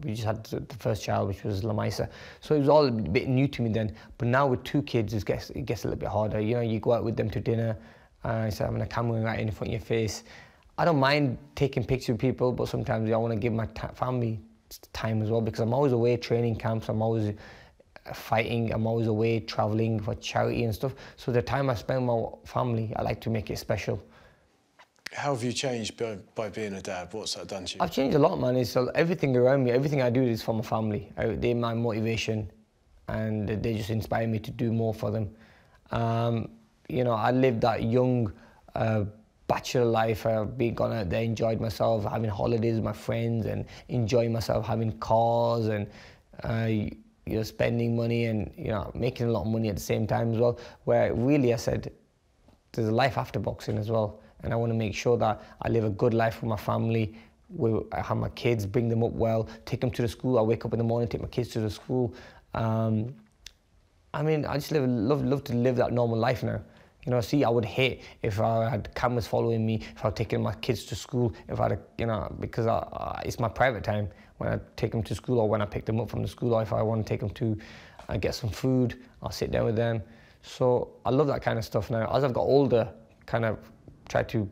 We just had the first child, which was Lamaisa. So it was all a bit new to me then. But now with 2 kids, it gets a little bit harder. You know, you go out with them to dinner, instead of having a camera right in front of your face. I don't mind taking pictures of people, but sometimes I want to give my family time as well, because I'm always away training camps. I'm always fighting. I'm always away traveling for charity and stuff. So the time I spend with my family, I like to make it special. How have you changed by being a dad? What's that done to you? I've changed a lot, man. It's everything around me. Everything I do is for my family. They're my motivation, and they just inspire me to do more for them. You know, I lived that young bachelor life. I've been gone out there, enjoyed myself, having holidays with my friends, and enjoying myself, having cars, and you know, spending money, and you know, making a lot of money at the same time as well. Where really, I said, there's a life after boxing as well, and I want to make sure that I live a good life with my family. I have my kids, bring them up well, take them to the school. I wake up in the morning, take my kids to the school. I mean, I just love to live that normal life now. You know, see, I would hate if I had cameras following me, if I was taking my kids to school, if I had, you know, because it's my private time when I take them to school, or when I pick them up from the school, or if I want to take them to get some food, I'll sit down with them. So I love that kind of stuff now. As I've got older, kind of try to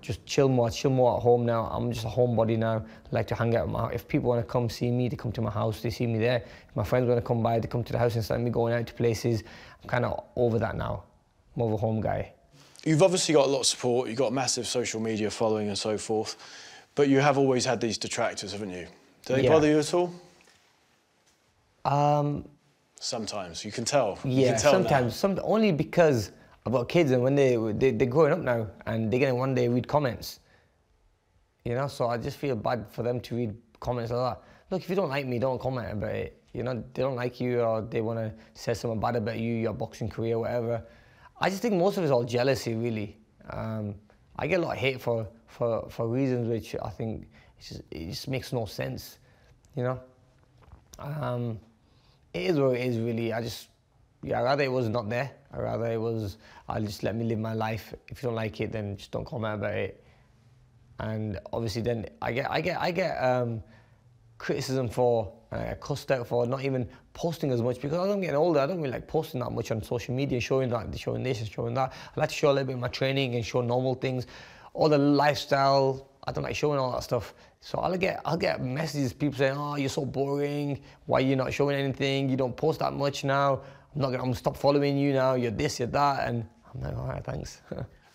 just chill more at home now. I'm just a homebody now. I like to hang out. If people want to come see me, they come to my house, they see me there. If my friends want to come by, they come to the house instead of me going out to places. I'm kind of over that now. More of a home guy. You've obviously got a lot of support, you've got a massive social media following and so forth, but you have always had these detractors, haven't you? Do they bother you at all? Sometimes, you can tell. Yeah, you can tell sometimes. Only because I've got kids, and when they're growing up now, and they're going to one day read comments. You know, so I just feel bad for them to read comments like that. Look, if you don't like me, don't comment about it. You know, they don't like you, or they want to say something bad about you, your boxing career, whatever. I just think most of it's all jealousy, really. I get a lot of hate for reasons which I think it just makes no sense, you know. It is what it is, really. I'd rather it was not there. I'd rather it was, I'll just let me live my life. If you don't like it, then just don't comment about it. And obviously then I get criticism for, cussed out for not even posting as much, because as I'm getting older, I don't really like posting that much on social media, showing this and showing that. I like to show a little bit of my training and show normal things, all the lifestyle. I don't like showing all that stuff. So I'll get messages, people saying, "Oh, you're so boring. Why are you not showing anything? You don't post that much now. I'm gonna stop following you now. You're this, you're that." And I'm like, all right, thanks.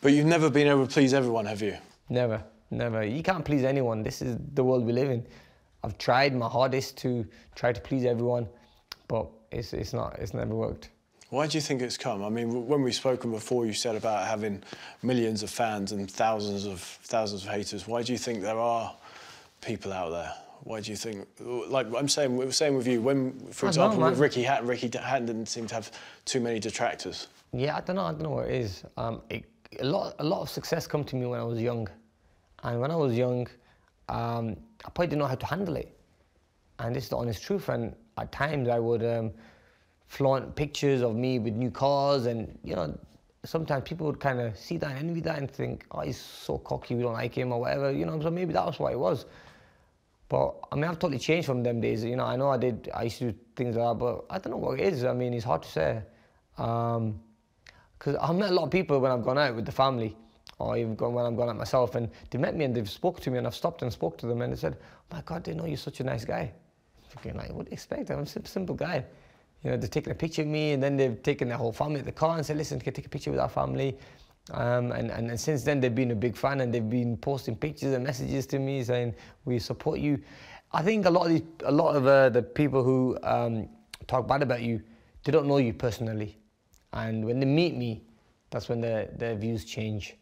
But you've never been able to please everyone, have you? Never. You can't please anyone. This is the world we live in. I've tried my hardest to try to please everyone, but it's never worked. Why do you think it's come? I mean, when we've spoken before, you said about having millions of fans and thousands of haters. Why do you think there are people out there? Why do you think, like we were saying with you, when, for example, with Ricky Hatton didn't seem to have too many detractors? Yeah, I don't know what it is. A lot of success come to me when I was young, and when I was young, I probably didn't know how to handle it, and this is the honest truth. And at times I would flaunt pictures of me with new cars, and you know, sometimes people would kind of see that and envy that and think, "Oh, he's so cocky, we don't like him," or whatever. You know, so maybe that was what it was. But I mean, I've totally changed from them days. You know, I used to do things like that, but I don't know what it is. I mean, it's hard to say. Because I've met a lot of people when I've gone out with the family, or even when I've gone out myself, and they met me and they've spoke to me, and I've stopped and spoke to them, and they said, "Oh my God, they know you're such a nice guy." I'm thinking, like, what do you expect? I'm a simple guy. You know, they've taken a picture of me, and then they've taken their whole family at the car and said, "Listen, can I take a picture with our family?" And since then, they've been a big fan, and they've been posting pictures and messages to me saying, "We support you." I think a lot of the people who talk bad about you, they don't know you personally, and when they meet me, that's when their views change.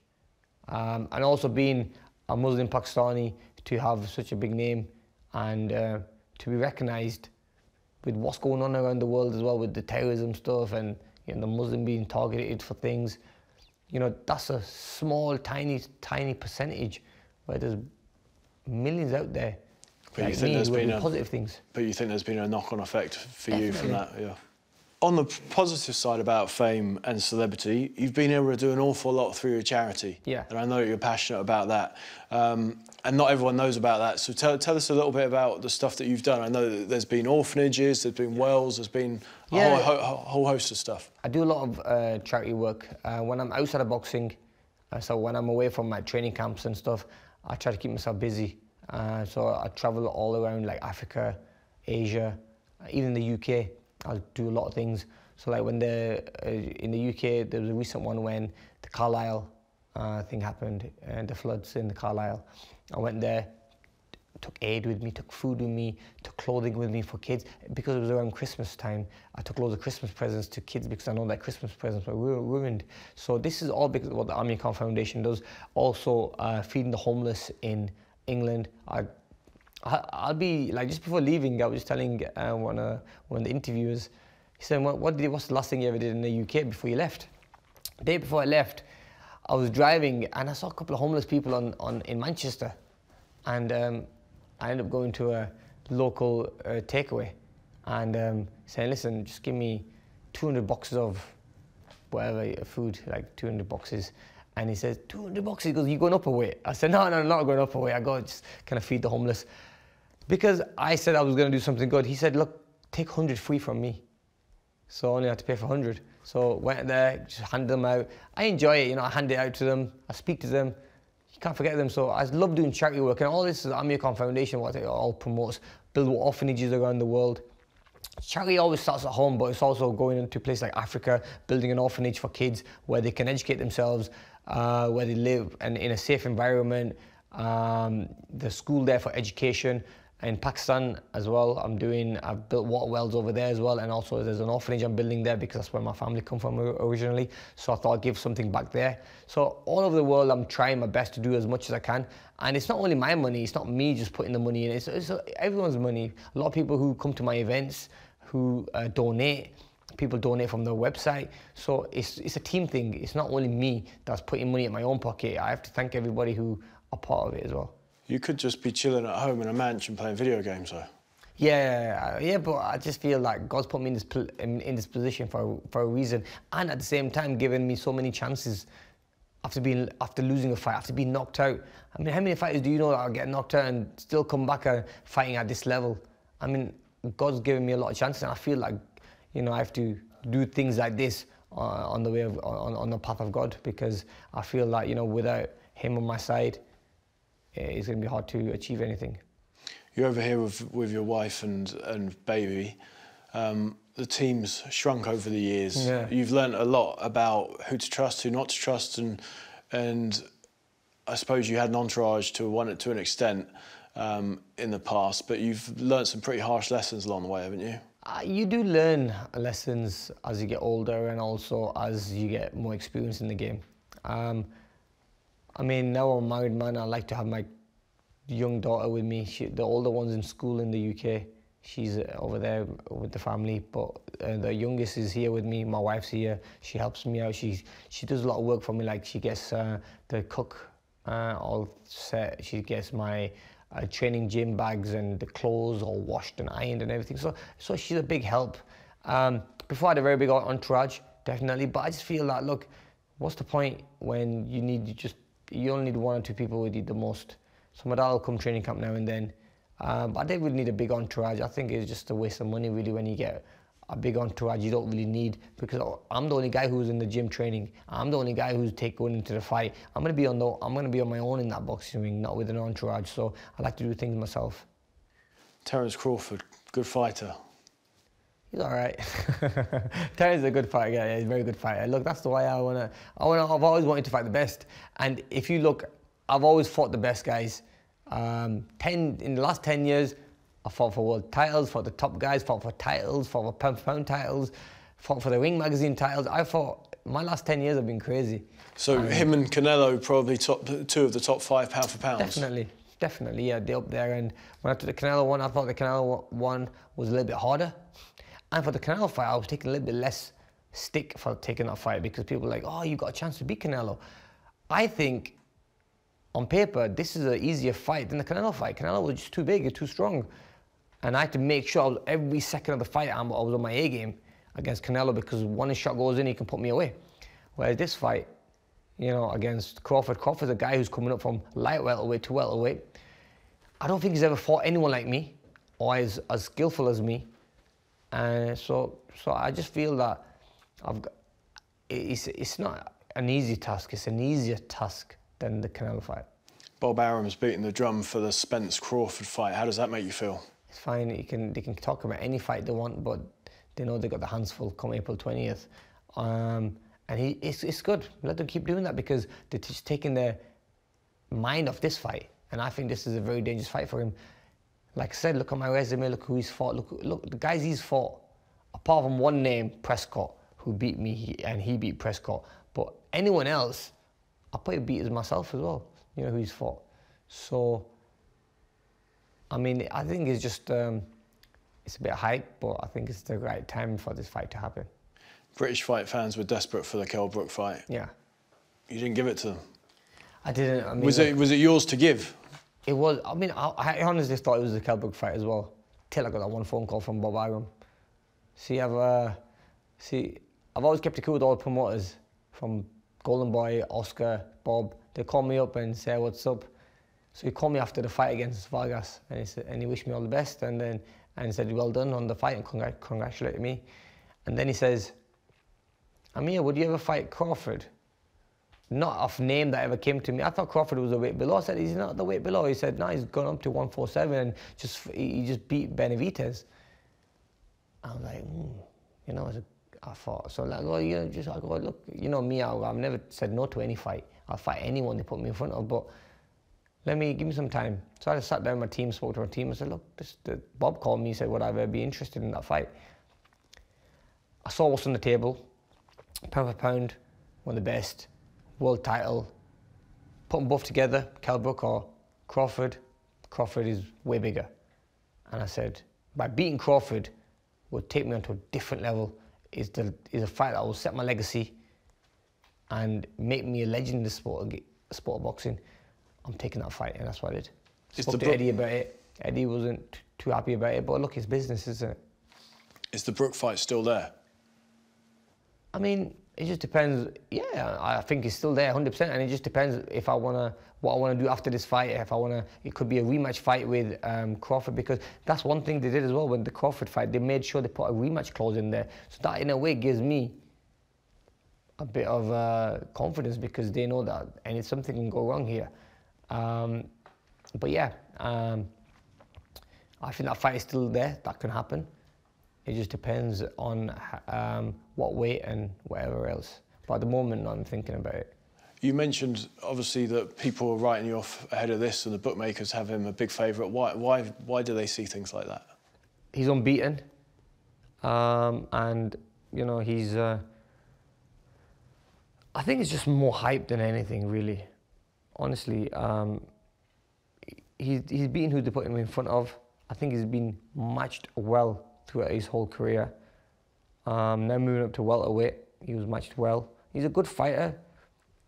And also being a Muslim Pakistani, to have such a big name and to be recognised with what's going on around the world as well, with the terrorism stuff and the Muslim being targeted for things, that's a small, tiny percentage, where there's millions out there. But you think there's been positive things. But you think there's been a knock-on effect for you from that, Definitely. yeah. On the positive side about fame and celebrity, you've been able to do an awful lot through your charity. Yeah. And I know that you're passionate about that. And not everyone knows about that. So tell us a little bit about the stuff that you've done. I know that there's been orphanages, there's been wells, there's been a whole host of stuff. I do a lot of charity work. When I'm outside of boxing, so when I'm away from my training camps and stuff, I try to keep myself busy. So I travel all around, like Africa, Asia, even the UK. I'll do a lot of things. So like when in the UK, there was a recent one when the Carlisle thing happened, and the floods in the Carlisle. I went there, took aid with me, took food with me, took clothing with me for kids. Because it was around Christmas time, I took loads of Christmas presents to kids because I know that Christmas presents were ruined. So this is all because of what the Amir Khan Foundation does. Also feeding the homeless in England. I'll be, like, just before leaving, I was just telling one of the interviewers, he said, what's the last thing you ever did in the UK before you left? The day before I left, I was driving and I saw a couple of homeless people in Manchester, and I ended up going to a local takeaway and saying, listen, just give me 200 boxes of whatever food, like 200 boxes. And he says, 200 boxes? He goes, you going up a weight? I said, no, I'm not going up a weight. I go just kind of feed the homeless. Because I said I was going to do something good. He said, look, take 100 free from me. So I only had to pay for 100. So went there, just handed them out. I enjoy it, I hand it out to them. I speak to them. You can't forget them. So I love doing charity work. And all this is the Amir Khan Foundation, what it all promotes. Build orphanages around the world. Charity always starts at home, but it's also going into places like Africa, building an orphanage for kids where they can educate themselves, where they live and in a safe environment. The school there for education. In Pakistan as well, I've built water wells over there as well, and also there's an orphanage I'm building there because that's where my family come from originally. So I thought I'd give something back there. So all over the world, I'm trying my best to do as much as I can. And it's not only my money, it's not me just putting the money in, it's everyone's money. A lot of people who come to my events, who donate, people donate from their website. So it's a team thing. It's not only me that's putting money in my own pocket. I have to thank everybody who are part of it as well. You could just be chilling at home in a mansion playing video games, though. Yeah, but I just feel like God's put me in this position for a reason, and at the same time giving me so many chances after losing a fight, after being knocked out. I mean, how many fighters do you know that are getting knocked out and still come back and fighting at this level? I mean, God's given me a lot of chances, and I feel like, I have to do things like this on the path of God, because I feel like, without Him on my side, it's going to be hard to achieve anything. You're over here with your wife and baby. The team's shrunk over the years. Yeah. You've learnt a lot about who to trust, who not to trust, and I suppose you had an entourage to an extent in the past, but you've learnt some pretty harsh lessons along the way, haven't you? You do learn lessons as you get older and also as you get more experience in the game. I mean, now I'm a married man, I like to have my young daughter with me. The older one's in school in the UK. She's over there with the family, but the youngest is here with me. My wife's here. She helps me out. She does a lot of work for me. Like, she gets the cook all set. She gets my training gym bags and the clothes all washed and ironed and everything. So she's a big help. Before I had a very big entourage, definitely, but I just feel that, look, what's the point when you only need 1 or 2 people with you the most. So my dad will come training camp now and then. But I didn't really need a big entourage. I think it's just a waste of money, really, when you get a big entourage you don't really need, because I'm the only guy who's in the gym training. I'm the only guy who's going into the fight. I'm gonna be on my own in that boxing ring, not with an entourage. So I like to do things myself. Terence Crawford, good fighter. He's all right. Terence is a good fighter. Yeah, he's a very good fighter. Look, that's the way I've always wanted to fight the best. And if you look, I've always fought the best guys. In the last 10 years, I fought for world titles, fought the top guys, fought for titles, fought for pound-for-pound titles, fought for the Ring Magazine titles. My last 10 years have been crazy. So him and Canelo probably 2 of the top 5 pound for pounds. Definitely. definitely, yeah, they're up there. And when I took the Canelo one, I thought the Canelo one was a little bit harder. And for the Canelo fight, I was taking a little bit less stick for taking that fight because people were like, oh, you got a chance to beat Canelo. I think, on paper, this is an easier fight than the Canelo fight. Canelo was just too big and too strong. And I had to make sure every second of the fight I was on my A game against Canelo because one shot goes in, he can put me away. Whereas this fight, you know, against Crawford, Crawford's a guy who's coming up from light welterweight to welterweight. I don't think he's ever fought anyone like me or as skillful as me. And so I just feel that it's not an easy task, it's an easier task than the Canelo fight. Bob Arum's beating the drum for the Spence-Crawford fight. How does that make you feel? It's fine, they can talk about any fight they want, but they know they got the hands full come April 20th. And it's good, let them keep doing that because they're just taking their mind off this fight. And I think this is a very dangerous fight for him. Like I said, look at my resume, look who he's fought, look the guys he's fought, apart from one name, Prescott, who beat me, and he beat Prescott. But anyone else, I'll probably beat as myself as well, you know, who he's fought. So, I mean, I think it's just, it's a bit hype, but I think it's the right time for this fight to happen. British fight fans were desperate for the Kell Brook fight. Yeah. You didn't give it to them? I didn't, I mean... Was it yours to give? It was, I mean, I honestly thought it was the Kell Brook fight as well, till I got that one phone call from Bob Arum. I've always kept it cool with all the promoters, from Golden Boy, Oscar, Bob. They call me up and say, what's up? So he called me after the fight against Vargas, and he wished me all the best, and said, well done on the fight, and congratulated me. And then he says, Amir, would you ever fight Crawford? Not off name that ever came to me. I thought Crawford was a weight below. I said, he's not the weight below. He said, no, he's gone up to 147 and he just beat Benavidez. I was like, you know, I thought, so like, well, you know, I go, look, you know me, I've never said no to any fight. I'll fight anyone they put me in front of, but give me some time. So I just sat down with my team, spoke to our team, and said, look, Bob called me, said, would I ever be interested in that fight? I saw what's on the table, pound for pound, one of the best, world title, put them both together, Kell Brook or Crawford. Crawford is way bigger. And I said, by beating Crawford would take me onto a different level, is a fight that will set my legacy and make me a legend in the sport of boxing. I'm taking that fight, and that's what I did. Spoke to Eddie about it. Eddie wasn't too happy about it, but look, it's business, isn't it? Is the Brook fight still there? I mean, it just depends. Yeah, I think it's still there, 100%, and it just depends if what I want to do after this fight. It could be a rematch fight with Crawford, because that's one thing they did as well. When the Crawford fight, they made sure they put a rematch clause in there. So that, in a way, gives me a bit of confidence, because they know that something can go wrong here. But yeah, I think that fight is still there. That can happen. It just depends on what weight and whatever else. But at the moment, I'm thinking about it. You mentioned, obviously, that people are writing you off ahead of this and the bookmakers have him a big favourite. Why do they see things like that? He's unbeaten. And, you know, he's... I think it's just more hype than anything, really. Honestly, he's beaten who they put him in front of. I think he's been matched well throughout his whole career. Now moving up to welterweight, he was matched well. He's a good fighter,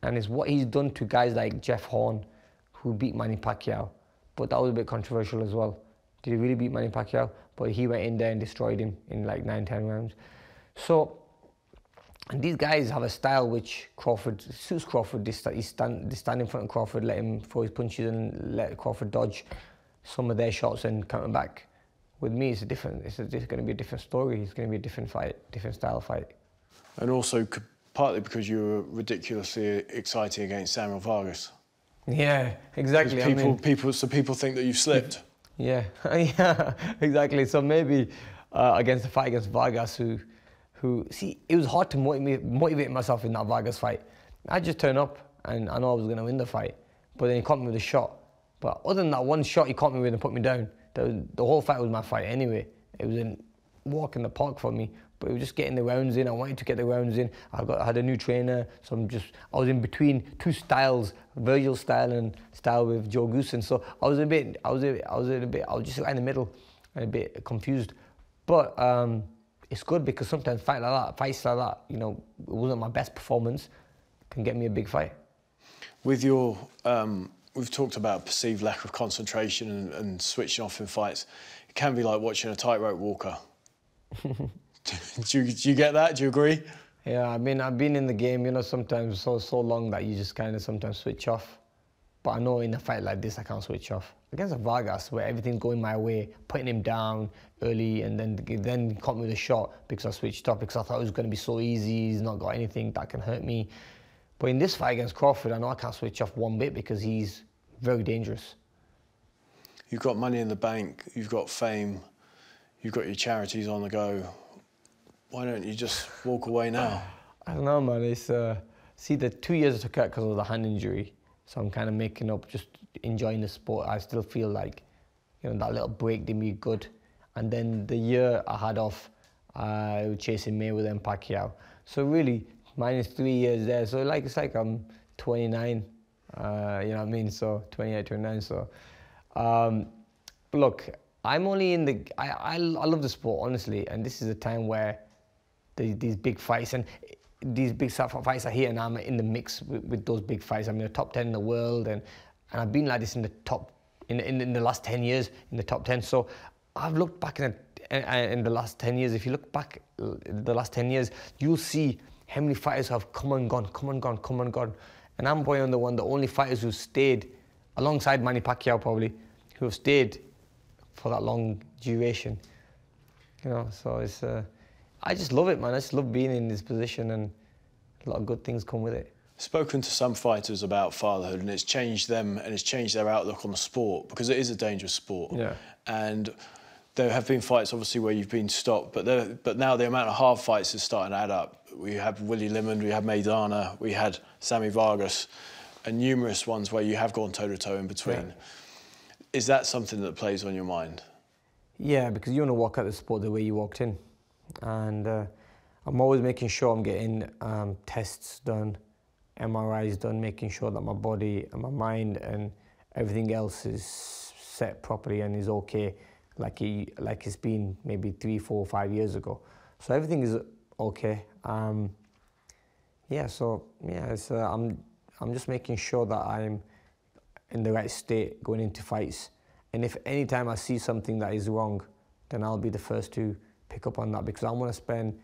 and it's what he's done to guys like Jeff Horn, who beat Manny Pacquiao. But that was a bit controversial as well. Did he really beat Manny Pacquiao? But he went in there and destroyed him in like 9-10 rounds. So, and these guys have a style which suits Crawford. They stand in front of Crawford, let him throw his punches and let Crawford dodge some of their shots and counter back. With me, it's going to be a different story. It's going to be a different fight, different style fight. And also, partly because you were ridiculously exciting against Samuel Vargas. Yeah, exactly. People think that you've slipped. Yeah, yeah, exactly. So maybe against the fight against Vargas, see, it was hard to motivate myself in that Vargas fight. I just turned up and I know I was going to win the fight, but then he caught me with a shot. But other than that one shot he caught me with and put me down, the whole fight was my fight anyway. It was walk in the park for me, but it was just getting the rounds in. I wanted to get the rounds in. I had a new trainer, so I was in between two styles, Virgil style and style with Joe Goosen. So I was just in the middle and a bit confused. But it's good because sometimes fights like that, you know, it wasn't my best performance, can get me a big fight. With your, we've talked about perceived lack of concentration and switching off in fights. It can be like watching a tightrope walker. do you get that? Do you agree? Yeah, I mean, I've been in the game, you know, sometimes so long that you just kind of sometimes switch off. But I know in a fight like this, I can't switch off. Against a Vargas, where everything's going my way, putting him down early, and then caught me with a shot because I switched off, because I thought it was going to be so easy. He's not got anything that can hurt me. But in this fight against Crawford, I know I can't switch off one bit because he's very dangerous. You've got money in the bank, you've got fame, you've got your charities on the go. Why don't you just walk away now? I don't know, man. It's see, the 2 years I took out because of the hand injury, so I'm kind of making up, just enjoying the sport. I still feel like, you know, that little break did me good. And then the year I had off, chasing Mayweather and Pacquiao. So really, minus 3 years there. So like it's like I'm 29, you know what I mean? So 28, 29. So look, I'm only in the. I love the sport, honestly, and this is a time where these big fights and these big fights are here, and I'm in the mix with those big fights. I'm in the top 10 in the world, and I've been like this in the top in the last 10 years in the top 10. So I've looked back in the last 10 years. If you look back the last 10 years, you'll see how many fighters have come and gone, and I'm probably the only fighters who stayed alongside Manny Pacquiao, probably, who have stayed for that long duration. You know, so it's I just love it, man. I just love being in this position, and a lot of good things come with it. Spoken to some fighters about fatherhood, and it's changed them and it's changed their outlook on the sport, because it is a dangerous sport. Yeah. And there have been fights, obviously, where you've been stopped, but now the amount of hard fights is starting to add up. We had Willie Limond, we had Maidana, we had Sammy Vargas, and numerous ones where you have gone toe-to-toe in between. Yeah. Is that something that plays on your mind? Yeah, because you want to walk out the sport the way you walked in. And I'm always making sure I'm getting tests done, MRIs done, making sure that my body and my mind and everything else is set properly and is okay, like it's been maybe 3, 4, 5 years ago. So everything is okay. It's I'm just making sure that I'm in the right state going into fights. And if any time I see something that is wrong, then I'll be the first to pick up on that, because I want to spend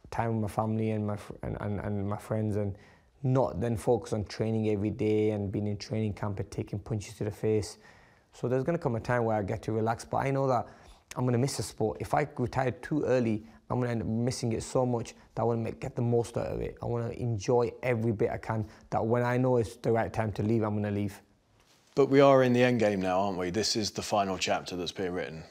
time with my family and my friends, and not then focus on training every day and being in training camp and taking punches to the face. So there's going to come a time where I get to relax, but I know that I'm going to miss the sport. If I retire too early, I'm going to end up missing it so much that I want to get the most out of it. I want to enjoy every bit I can, that when I know it's the right time to leave, I'm going to leave. But we are in the end game now, aren't we? This is the final chapter that's being written.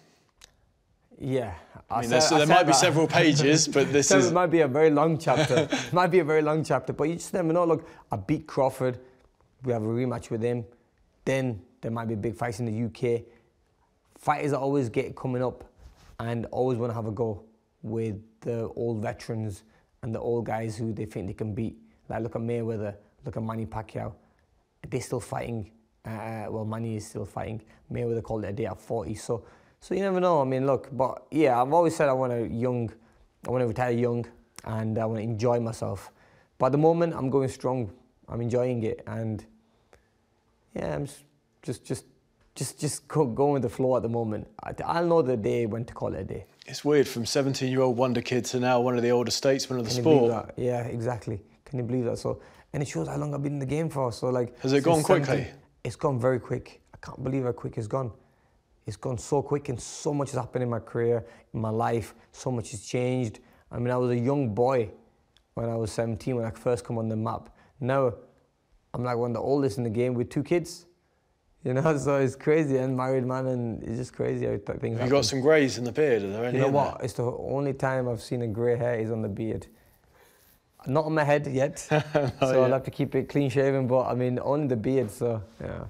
Yeah. I mean, there might be several pages, but this is... It might be a very long chapter. It might be a very long chapter, but you just never know. Look, I beat Crawford. We have a rematch with him. Then there might be big fights in the UK. Fighters always get coming up and always want to have a go with the old veterans and the old guys who they think they can beat. Like, look at Mayweather, look at Manny Pacquiao. They're still fighting. Well, Manny is still fighting. Mayweather called it a day at 40. So you never know. I mean, look, but yeah, I've always said I want to retire young, and I want to enjoy myself. But at the moment, I'm going strong. I'm enjoying it, and yeah, I'm just going with the flow at the moment. I'll know the day when to call it a day. It's weird, from 17-year-old wonder kid to now one of the older statesmen of the Can sport. You believe that? Yeah, exactly. Can you believe that? So, and it shows how long I've been in the game for. So, like, has it gone quickly? It's gone very quick. I can't believe how quick it's gone. It's gone so quick, and so much has happened in my career, in my life. So much has changed. I mean, I was a young boy when I was 17, when I first come on the map. Now, I'm like one of the oldest in the game with 2 kids. You know, so it's crazy, and married man, and it's just crazy how things happen. You got some greys in the beard, are there any? You know what? It's the only time I've seen a grey hair is on the beard. Not on my head yet, I'll have to keep it clean shaven, but I mean, on the beard, so yeah.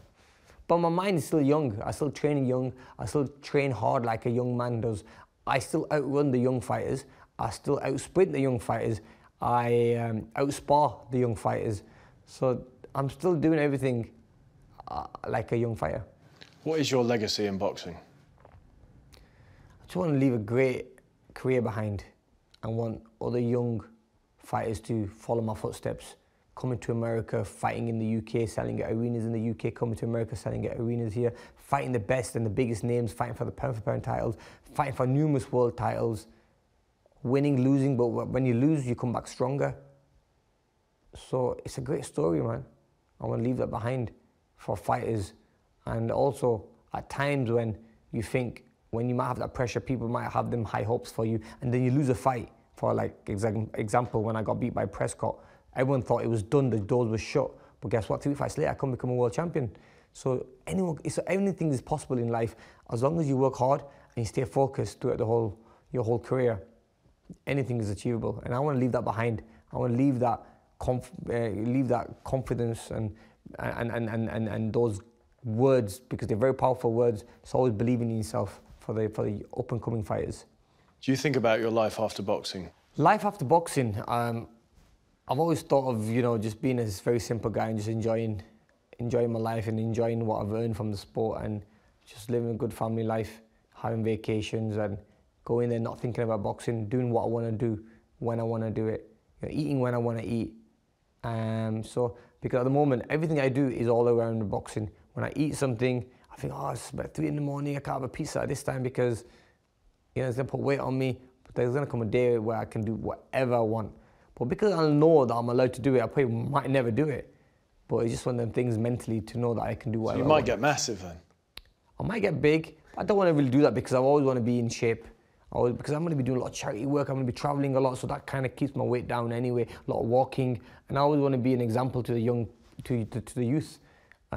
But my mind is still young. I still train young. I still train hard like a young man does. I still outrun the young fighters. I still outsprint the young fighters. I outspar the young fighters. So I'm still doing everything like a young fighter. What is your legacy in boxing? I just want to leave a great career behind. I want other young fighters to follow my footsteps, coming to America, fighting in the UK, selling at arenas in the UK, coming to America, selling at arenas here, fighting the best and the biggest names, fighting for the pound-for-pound titles, fighting for numerous world titles, winning, losing, but when you lose, you come back stronger. So it's a great story, man. I want to leave that behind for fighters. And also, at times when you think, when you might have that pressure, people might have them high hopes for you, and then you lose a fight. For like example, when I got beat by Prescott, everyone thought it was done, the doors were shut. But guess what? 3 fights later, I can become a world champion. So anything is possible in life as long as you work hard and you stay focused throughout your whole career. Anything is achievable, and I want to leave that behind. I want to leave that confidence and those words, because they're very powerful words. It's always believing in yourself for the up and coming fighters. Do you think about your life after boxing? Life after boxing, I've always thought of, just being a very simple guy and just enjoying my life and enjoying what I've earned from the sport, and just living a good family life, having vacations and going there not thinking about boxing, doing what I want to do when I want to do it, eating when I want to eat. So because at the moment everything I do is all around boxing. When I eat something, I think, oh, it's about 3 in the morning, I can't have a pizza at this time because it's going to put weight on me. But there's going to come a day where I can do whatever I want. But because I know that I'm allowed to do it, I probably might never do it. But it's just one of them things mentally to know that I can do whatever I want. So you might get massive then? I might get big. I don't want to really do that because I always want to be in shape. Because I'm going to be doing a lot of charity work, I'm going to be traveling a lot, so that kind of keeps my weight down anyway. A lot of walking, and I always want to be an example to the youth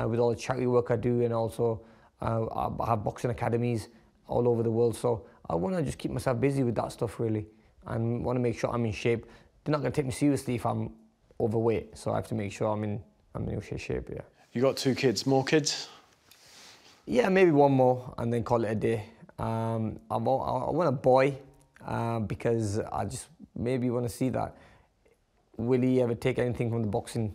with all the charity work I do, and also I have boxing academies all over the world. So I want to just keep myself busy with that stuff really, and want to make sure I'm in shape. They're not going to take me seriously if I'm overweight, so I have to make sure I'm in okay shape. Yeah. You got 2 kids? More kids? Yeah, maybe one more, and then call it a day. I want a boy because I just maybe want to see that. Will he ever take anything from the boxing?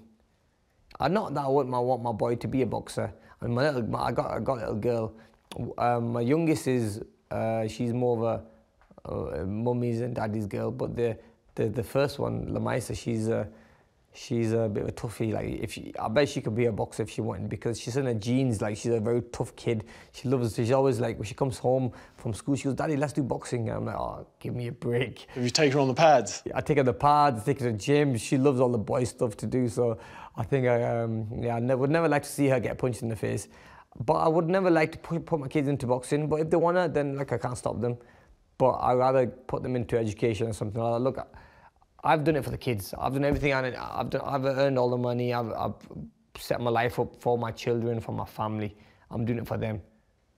Not that I want my boy to be a boxer. I mean, I got a little girl. My youngest is she's more of a mummy's and daddy's girl, but the first one, Lamaisa, she's a bit of a toughie. Like I bet she could be a boxer if she wanted, because she's in her genes. Like she's a very tough kid. She's always like, when she comes home from school, she goes, "Daddy, let's do boxing." And I'm like, "Oh, give me a break." Have you taken her on the pads? I take her to the pads, take her to the gym. She loves all the boy stuff to do. So I think I would never like to see her get punched in the face. But I would never like to put my kids into boxing. But if they wanna, then I can't stop them. But I'd rather put them into education or something. Look, I've done it for the kids. I've done everything on it. I've earned all the money. I've set my life up for my children, for my family. I'm doing it for them.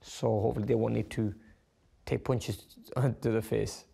So hopefully they won't need to take punches to the face.